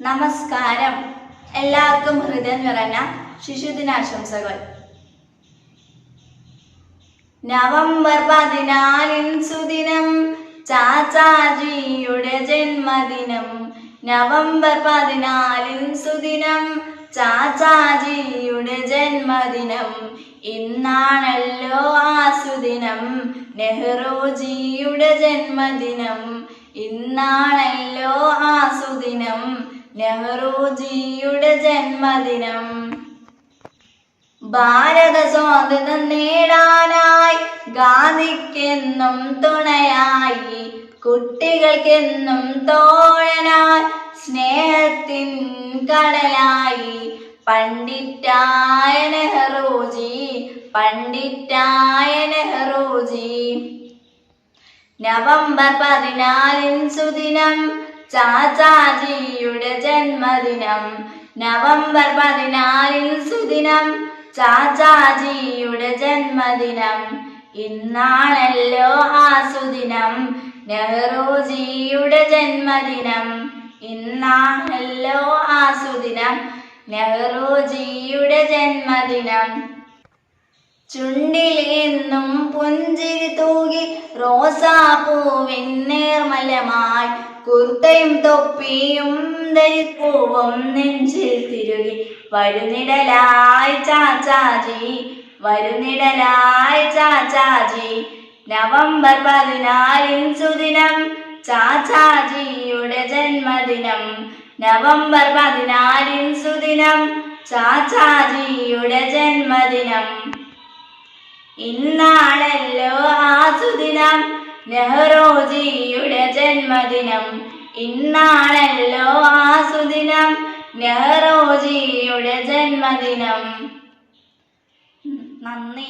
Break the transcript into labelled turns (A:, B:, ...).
A: നമസ്കാരം. എല്ലാവർക്കും ഹൃദയം നിറഞ്ഞ ശിശുദിനാശംസകൾ. നവംബർ 14 സുദിനം, ചാച്ചാജിയുടെ ജന്മദിനം. നവംബർ 14 സുദിനം, ചാച്ചാജിയുടെ ജന്മദിനം. ഇന്നാണല്ലോ ആ സുദിനം, നെഹ്റുജിയുടെ ജന്മദിനം. ഇന്നാണല്ലോ ആ സുദിനം, നെഹ്റുജിയുടെ ജന്മദിനം. ഭാരത സ്വാതന്ത്ര്യം നേടാനായി ഗാന്ധിക്കെന്നും തുണയായി, കുട്ടികൾക്കെന്നും തോഴനായി, സ്നേഹത്തിൻ കടലായി. പണ്ഡിറ്റായ നെഹ്റുജി, പണ്ഡിറ്റായ നെഹ്റുജി. നവംബർ 14 സുദിനം, ചാച്ചാജിയുടെ ജന്മദിനം. നവംബർ 14 സുദിനം, ചാച്ചാജിയുടെ ജന്മദിനം. ഇന്നാണല്ലോ ആ സുദിനം, നെഹ്റുജിയുടെ ജന്മദിനം. ഇന്നാണല്ലോ ആ സുദിനം, നെഹ്റുജിയുടെ ജന്മദിനം. ചുണ്ടിൽ എന്നും പുഞ്ചിരി തൂകി റോസാപ്പൂവിൻ നിർമ്മലമായി, കുർത്തയും തൊപ്പിയും ധരിപ്പൂവും നെഞ്ചിൽ തിരുകി വരുന്നിടലായി ചാച്ചാജി, വരുന്നിടലായി ചാച്ചാജി. നവംബർ 14 സുദിനം, ചാച്ചാജിയുടെ ജന്മദിനം. നവംബർ 14 സുദിനം, ചാച്ചാജിയുടെ ജന്മദിനം. ഇന്നാണല്ലോ ആ സുദിനം, നെഹ്റുജിയുടെ ജന്മദിനം. ഇന്നാണല്ലോ ആ സുദിനം, നെഹ്റുജിയുടെ ജന്മദിനം. നന്ദി.